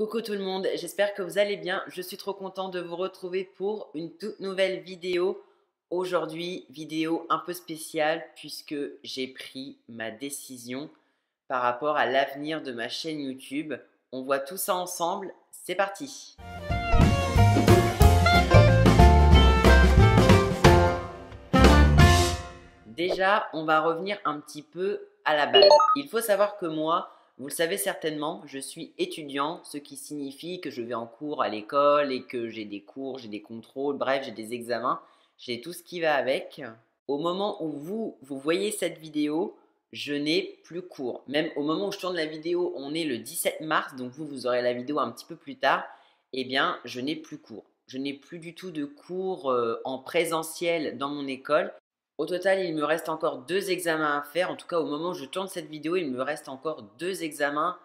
Coucou tout le monde, j'espère que vous allez bien. Je suis trop content de vous retrouver pour une toute nouvelle vidéo. Aujourd'hui, vidéo un peu spéciale puisque j'ai pris ma décision par rapport à l'avenir de ma chaîne YouTube. On voit tout ça ensemble, c'est parti! Déjà, on va revenir un petit peu à la base. Il faut savoir que moi, vous le savez certainement, je suis étudiant, ce qui signifie que je vais en cours à l'école et que j'ai des cours, j'ai des contrôles, bref, j'ai des examens, j'ai tout ce qui va avec. Au moment où vous voyez cette vidéo, je n'ai plus cours. Même au moment où je tourne la vidéo, on est le 17 mars, donc vous aurez la vidéo un petit peu plus tard, eh bien, je n'ai plus cours. Je n'ai plus du tout de cours en présentiel dans mon école. Au total, il me reste encore 2 examens à faire. En tout cas, au moment où je tourne cette vidéo, il me reste encore 2 examens,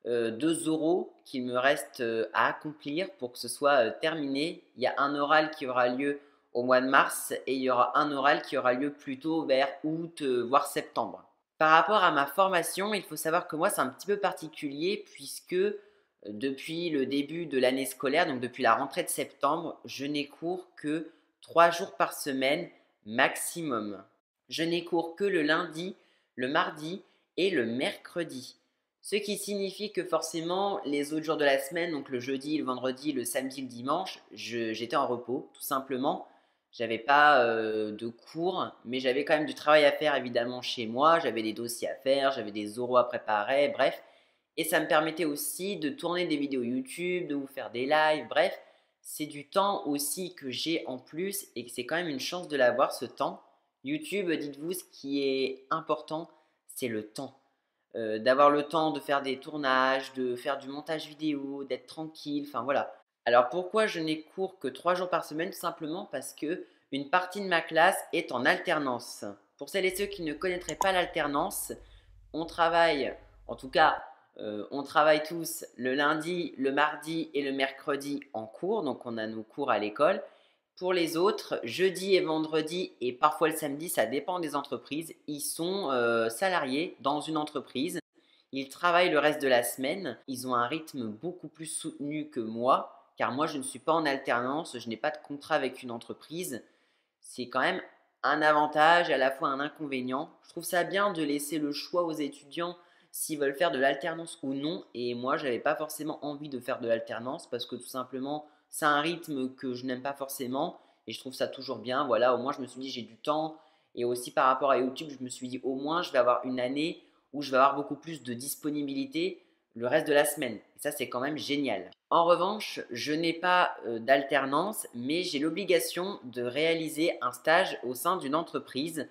2 oraux qu'il me reste à accomplir pour que ce soit terminé. Il y a un oral qui aura lieu au mois de mars et il y aura un oral qui aura lieu plutôt vers août, voire septembre. Par rapport à ma formation, il faut savoir que moi, c'est un petit peu particulier puisque depuis le début de l'année scolaire, donc depuis la rentrée de septembre, je n'ai cours que 3 jours par semaine maximum. Je n'ai cours que le lundi, le mardi et le mercredi. Ce qui signifie que forcément, les autres jours de la semaine, donc le jeudi, le vendredi, le samedi, le dimanche, j'étais en repos, tout simplement. J'avais pas de cours, mais j'avais quand même du travail à faire évidemment chez moi. J'avais des dossiers à faire, j'avais des oraux à préparer, bref. Et ça me permettait aussi de tourner des vidéos YouTube, de vous faire des lives, bref. C'est du temps aussi que j'ai en plus et que c'est quand même une chance de l'avoir ce temps. YouTube, dites-vous, ce qui est important, c'est le temps. D'avoir le temps de faire des tournages, de faire du montage vidéo, d'être tranquille, enfin voilà. Alors pourquoi je n'ai cours que 3 jours par semaine? Tout simplement parce que une partie de ma classe est en alternance. Pour celles et ceux qui ne connaîtraient pas l'alternance, on travaille, en tout cas, on travaille tous le lundi, le mardi et le mercredi en cours, donc on a nos cours à l'école. Pour les autres, jeudi et vendredi et parfois le samedi, ça dépend des entreprises, ils sont salariés dans une entreprise. Ils travaillent le reste de la semaine. Ils ont un rythme beaucoup plus soutenu que moi, car moi je ne suis pas en alternance, je n'ai pas de contrat avec une entreprise. C'est quand même un avantage et à la fois un inconvénient. Je trouve ça bien de laisser le choix aux étudiants s'ils veulent faire de l'alternance ou non. Et moi, je n'avais pas forcément envie de faire de l'alternance parce que tout simplement, c'est un rythme que je n'aime pas forcément et je trouve ça toujours bien. Voilà, au moins, je me suis dit, j'ai du temps. Et aussi par rapport à YouTube, je me suis dit, au moins, je vais avoir une année où je vais avoir beaucoup plus de disponibilité le reste de la semaine. Et ça, c'est quand même génial. En revanche, je n'ai pas d'alternance, mais j'ai l'obligation de réaliser un stage au sein d'une entreprise.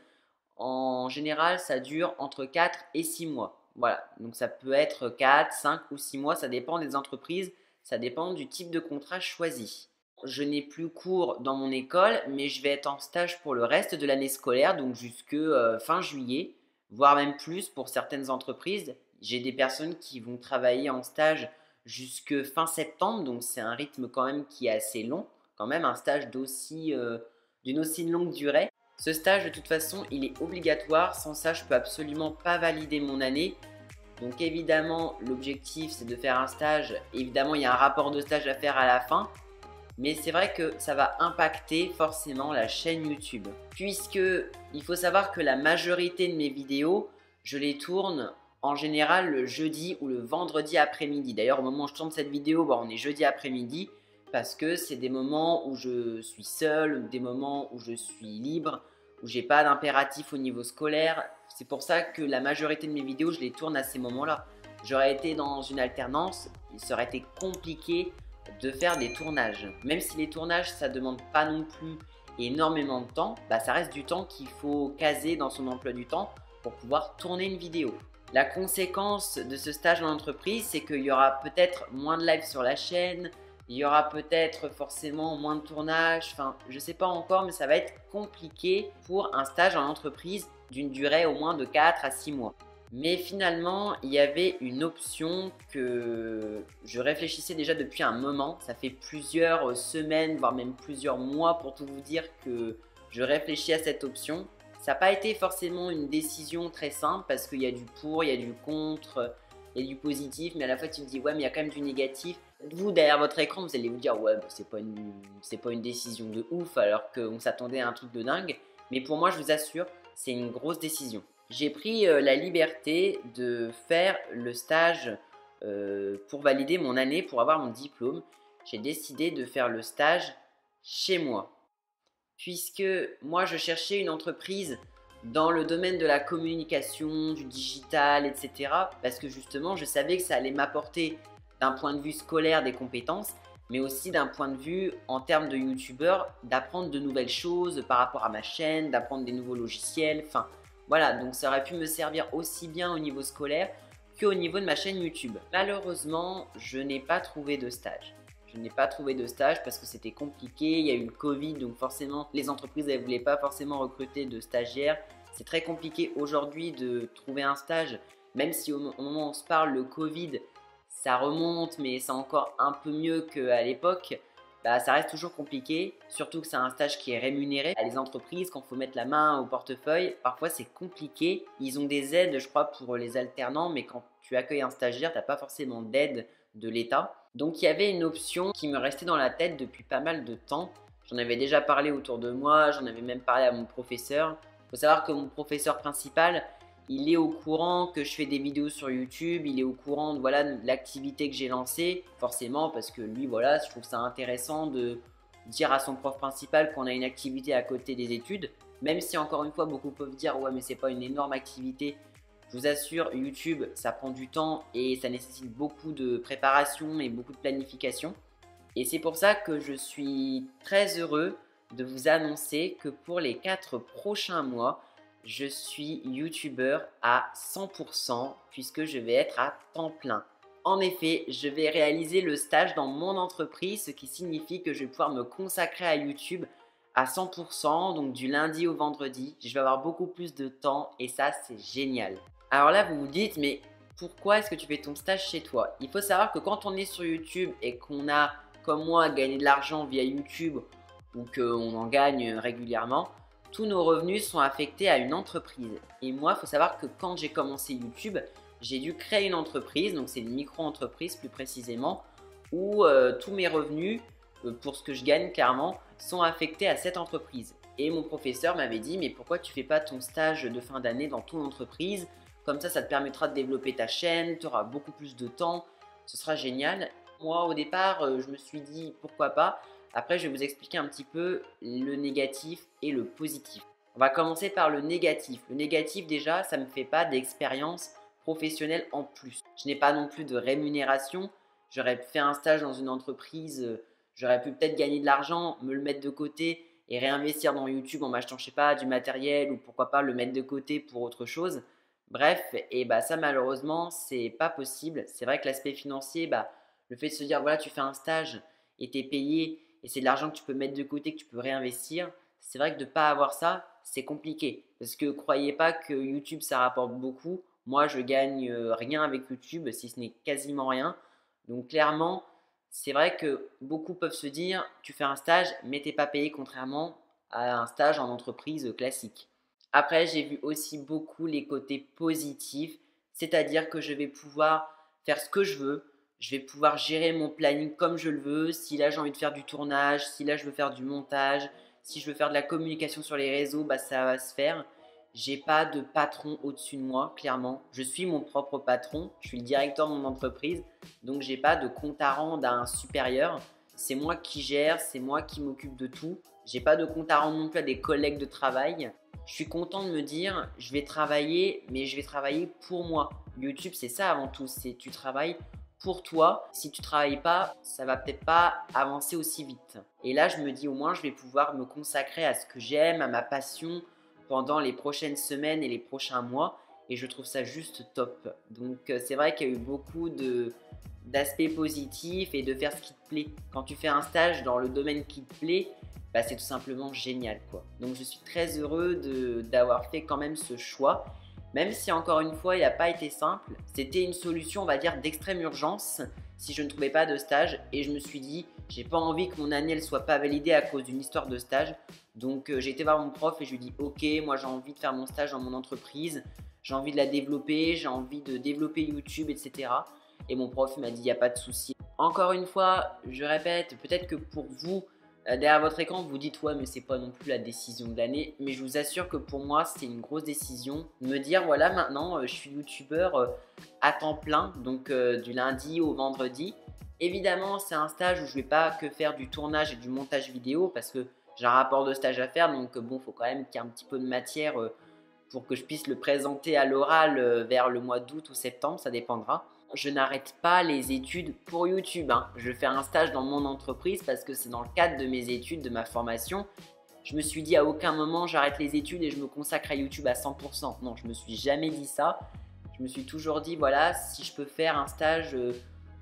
En général, ça dure entre 4 et 6 mois. Voilà, donc ça peut être 4, 5 ou 6 mois, ça dépend des entreprises, ça dépend du type de contrat choisi. Je n'ai plus cours dans mon école, mais je vais être en stage pour le reste de l'année scolaire, donc jusque fin juillet, voire même plus pour certaines entreprises. J'ai des personnes qui vont travailler en stage jusque fin septembre, donc c'est un rythme quand même qui est assez long, quand même un stage d'une aussi longue durée. Ce stage, de toute façon, il est obligatoire. Sans ça, je ne peux absolument pas valider mon année. Donc évidemment, l'objectif, c'est de faire un stage. Évidemment, il y a un rapport de stage à faire à la fin. Mais c'est vrai que ça va impacter forcément la chaîne YouTube. Puisque il faut savoir que la majorité de mes vidéos, je les tourne en général le jeudi ou le vendredi après-midi. D'ailleurs, au moment où je tourne cette vidéo, on est jeudi après-midi parce que c'est des moments où je suis seul, des moments où je suis libre, où j'ai pas d'impératif au niveau scolaire. C'est pour ça que la majorité de mes vidéos, je les tourne à ces moments-là. J'aurais été dans une alternance, il serait été compliqué de faire des tournages. Même si les tournages, ça demande pas non plus énormément de temps, ça reste du temps qu'il faut caser dans son emploi du temps pour pouvoir tourner une vidéo. La conséquence de ce stage en entreprise, c'est qu'il y aura peut-être moins de live sur la chaîne, il y aura peut-être forcément moins de tournage, enfin je ne sais pas encore, mais ça va être compliqué pour un stage en entreprise d'une durée au moins de 4 à 6 mois. Mais finalement, il y avait une option que je réfléchissais déjà depuis un moment. Ça fait plusieurs semaines, voire même plusieurs mois pour tout vous dire que je réfléchis à cette option. Ça n'a pas été forcément une décision très simple parce qu'il y a du pour, il y a du contre. il y a du positif, mais à la fois tu te dis ouais mais il y a quand même du négatif. Vous derrière votre écran vous allez vous dire ouais bah, c'est pas une décision de ouf alors qu'on s'attendait à un truc de dingue. Mais pour moi je vous assure c'est une grosse décision. J'ai pris la liberté de faire le stage pour valider mon année, pour avoir mon diplôme. J'ai décidé de faire le stage chez moi. Puisque moi je cherchais une entreprise dans le domaine de la communication, du digital, etc. Parce que justement, je savais que ça allait m'apporter d'un point de vue scolaire des compétences, mais aussi d'un point de vue en termes de youtubeur, d'apprendre de nouvelles choses par rapport à ma chaîne, d'apprendre des nouveaux logiciels, enfin voilà, donc ça aurait pu me servir aussi bien au niveau scolaire qu'au niveau de ma chaîne YouTube. Malheureusement, je n'ai pas trouvé de stage. Je n'ai pas trouvé de stage parce que c'était compliqué, il y a eu le Covid, donc forcément les entreprises ne voulaient pas forcément recruter de stagiaires. C'est très compliqué aujourd'hui de trouver un stage, même si au moment où on se parle, le Covid, ça remonte, mais c'est encore un peu mieux qu'à l'époque. Bah, ça reste toujours compliqué, surtout que c'est un stage qui est rémunéré. Les entreprises, quand il faut mettre la main au portefeuille, parfois c'est compliqué. Ils ont des aides, je crois, pour les alternants, mais quand tu accueilles un stagiaire, tu n'as pas forcément d'aide de l'État. Donc il y avait une option qui me restait dans la tête depuis pas mal de temps. J'en avais déjà parlé autour de moi, j'en avais même parlé à mon professeur. Il faut savoir que mon professeur principal, il est au courant que je fais des vidéos sur YouTube, il est au courant de, voilà, de l'activité que j'ai lancée, forcément parce que lui, voilà, je trouve ça intéressant de dire à son prof principal qu'on a une activité à côté des études, même si encore une fois, beaucoup peuvent dire ouais mais c'est pas une énorme activité. Je vous assure, YouTube, ça prend du temps et ça nécessite beaucoup de préparation et beaucoup de planification. Et c'est pour ça que je suis très heureux de vous annoncer que pour les 4 prochains mois, je suis youtubeur à 100% puisque je vais être à temps plein. En effet, je vais réaliser le stage dans mon entreprise, ce qui signifie que je vais pouvoir me consacrer à YouTube à 100%, donc du lundi au vendredi. Je vais avoir beaucoup plus de temps et ça, c'est génial. Alors là, vous vous dites, mais pourquoi est-ce que tu fais ton stage chez toi? Il faut savoir que quand on est sur YouTube et qu'on a, comme moi, gagné de l'argent via YouTube ou qu'on en gagne régulièrement, tous nos revenus sont affectés à une entreprise. Et moi, il faut savoir que quand j'ai commencé YouTube, j'ai dû créer une entreprise, donc c'est une micro-entreprise plus précisément, où tous mes revenus, pour ce que je gagne clairement, sont affectés à cette entreprise. Et mon professeur m'avait dit, mais pourquoi tu fais pas ton stage de fin d'année dans ton entreprise? Comme ça te permettra de développer ta chaîne, tu auras beaucoup plus de temps, ce sera génial. Moi, au départ, je me suis dit pourquoi pas. Après, je vais vous expliquer un petit peu le négatif et le positif. On va commencer par le négatif. Le négatif, déjà, ça ne me fait pas d'expérience professionnelle en plus. Je n'ai pas non plus de rémunération. J'aurais fait un stage dans une entreprise, j'aurais pu peut-être gagner de l'argent, me le mettre de côté et réinvestir dans YouTube en m'achetant, je sais pas, du matériel ou pourquoi pas le mettre de côté pour autre chose. Bref, et bah ça malheureusement, c'est pas possible. C'est vrai que l'aspect financier, bah, le fait de se dire voilà, tu fais un stage et tu es payé et c'est de l'argent que tu peux mettre de côté, que tu peux réinvestir, c'est vrai que de ne pas avoir ça, c'est compliqué. Parce que croyez pas que YouTube, ça rapporte beaucoup. Moi, je gagne rien avec YouTube, si ce n'est quasiment rien. Donc clairement, c'est vrai que beaucoup peuvent se dire, tu fais un stage, mais tu n'es pas payé contrairement à un stage en entreprise classique. Après, j'ai vu aussi beaucoup les côtés positifs, c'est-à-dire que je vais pouvoir faire ce que je veux, je vais pouvoir gérer mon planning comme je le veux. Si là j'ai envie de faire du tournage, si là je veux faire du montage, si je veux faire de la communication sur les réseaux, bah ça va se faire. J'ai pas de patron au-dessus de moi, clairement. Je suis mon propre patron, je suis le directeur de mon entreprise, donc j'ai pas de compte à rendre à un supérieur. C'est moi qui gère, c'est moi qui m'occupe de tout. J'ai pas de compte à rendre non plus à des collègues de travail. Je suis content de me dire, je vais travailler, mais je vais travailler pour moi. YouTube, c'est ça avant tout, c'est tu travailles pour toi. Si tu travailles pas, ça va peut-être pas avancer aussi vite. Et là, je me dis au moins, je vais pouvoir me consacrer à ce que j'aime, à ma passion pendant les prochaines semaines et les prochains mois. Et je trouve ça juste top. Donc, c'est vrai qu'il y a eu beaucoup d'aspects positifs et de faire ce qui te plaît. Quand tu fais un stage dans le domaine qui te plaît, bah, c'est tout simplement génial, quoi. Donc, je suis très heureux d'avoir fait quand même ce choix. Même si encore une fois il n'a pas été simple, c'était une solution on va dire d'extrême urgence si je ne trouvais pas de stage et je me suis dit j'ai pas envie que mon année elle soit pas validée à cause d'une histoire de stage. Donc j'ai été voir mon prof et je lui ai dit ok moi j'ai envie de faire mon stage dans mon entreprise, j'ai envie de la développer, j'ai envie de développer YouTube, etc. Et mon prof m'a dit, il n'y a pas de souci. Encore une fois, je répète, peut-être que pour vous, derrière votre écran, vous dites ouais mais c'est pas non plus la décision de l'année, mais je vous assure que pour moi c'est une grosse décision de me dire voilà maintenant je suis youtubeur à temps plein, donc du lundi au vendredi. Évidemment c'est un stage où je vais pas que faire du tournage et du montage vidéo parce que j'ai un rapport de stage à faire, donc bon faut quand même qu'il y ait un petit peu de matière pour que je puisse le présenter à l'oral vers le mois d'août ou septembre, ça dépendra. Je n'arrête pas les études pour YouTube, hein. Je fais un stage dans mon entreprise parce que c'est dans le cadre de mes études, de ma formation. Je me suis dit à aucun moment j'arrête les études et je me consacre à YouTube à 100%. Non, je me suis jamais dit ça. Je me suis toujours dit voilà, si je peux faire un stage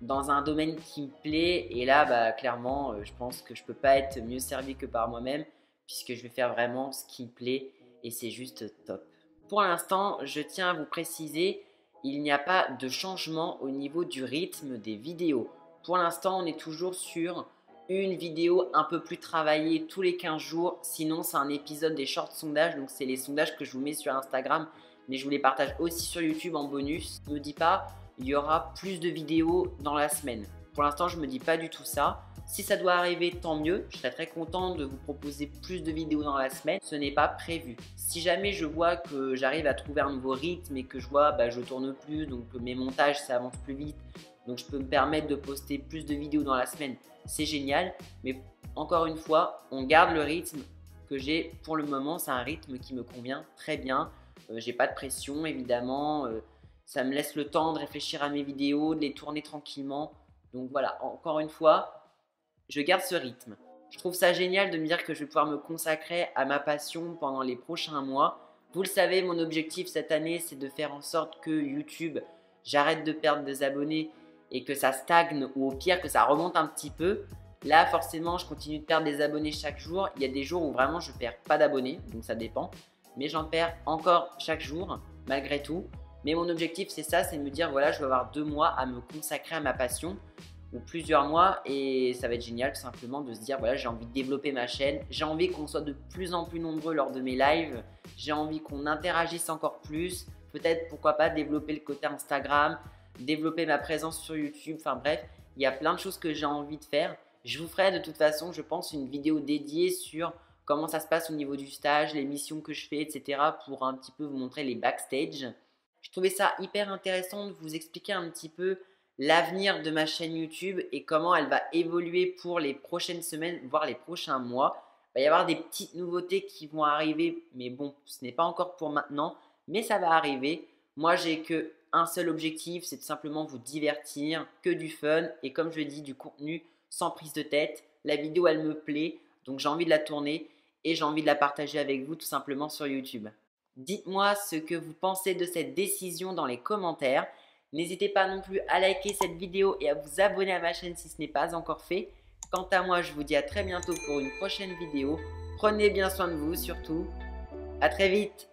dans un domaine qui me plaît, et là bah, clairement je pense que je peux pas être mieux servi que par moi-même puisque je vais faire vraiment ce qui me plaît et c'est juste top. Pour l'instant, je tiens à vous préciser, il n'y a pas de changement au niveau du rythme des vidéos. Pour l'instant, on est toujours sur une vidéo un peu plus travaillée tous les 15 jours. Sinon, c'est un épisode des short sondages. Donc, c'est les sondages que je vous mets sur Instagram. Mais je vous les partage aussi sur YouTube en bonus. Ne me dis pas, il y aura plus de vidéos dans la semaine. Pour l'instant, je ne me dis pas du tout ça. Si ça doit arriver, tant mieux. Je serais très content de vous proposer plus de vidéos dans la semaine. Ce n'est pas prévu. Si jamais je vois que j'arrive à trouver un nouveau rythme et que je vois je tourne plus, donc mes montages ça avance plus vite, donc je peux me permettre de poster plus de vidéos dans la semaine, c'est génial. Mais encore une fois, on garde le rythme que j'ai pour le moment. C'est un rythme qui me convient très bien. J'ai pas de pression évidemment. Ça me laisse le temps de réfléchir à mes vidéos, de les tourner tranquillement. Donc voilà, encore une fois, je garde ce rythme. Je trouve ça génial de me dire que je vais pouvoir me consacrer à ma passion pendant les prochains mois. Vous le savez, mon objectif cette année, c'est de faire en sorte que YouTube, j'arrête de perdre des abonnés et que ça stagne ou au pire que ça remonte un petit peu. Là, forcément, je continue de perdre des abonnés chaque jour. Il y a des jours où vraiment je ne perds pas d'abonnés, donc ça dépend. Mais j'en perds encore chaque jour, malgré tout. Mais mon objectif, c'est ça, c'est de me dire, voilà, je vais avoir 2 mois à me consacrer à ma passion ou plusieurs mois et ça va être génial tout simplement de se dire voilà, j'ai envie de développer ma chaîne, j'ai envie qu'on soit de plus en plus nombreux lors de mes lives, j'ai envie qu'on interagisse encore plus, peut-être pourquoi pas développer le côté Instagram, développer ma présence sur YouTube, enfin bref, il y a plein de choses que j'ai envie de faire. Je vous ferai de toute façon, je pense, une vidéo dédiée sur comment ça se passe au niveau du stage, les missions que je fais, etc. pour un petit peu vous montrer les backstage. Je trouvais ça hyper intéressant de vous expliquer un petit peu l'avenir de ma chaîne YouTube et comment elle va évoluer pour les prochaines semaines, voire les prochains mois. Il va y avoir des petites nouveautés qui vont arriver, mais bon, ce n'est pas encore pour maintenant, mais ça va arriver. Moi, j'ai qu'un seul objectif, c'est de simplement vous divertir, que du fun et comme je le dis, du contenu sans prise de tête. La vidéo, elle me plaît, donc j'ai envie de la tourner et j'ai envie de la partager avec vous tout simplement sur YouTube. Dites-moi ce que vous pensez de cette décision dans les commentaires. N'hésitez pas non plus à liker cette vidéo et à vous abonner à ma chaîne si ce n'est pas encore fait. Quant à moi, je vous dis à très bientôt pour une prochaine vidéo. Prenez bien soin de vous surtout. À très vite.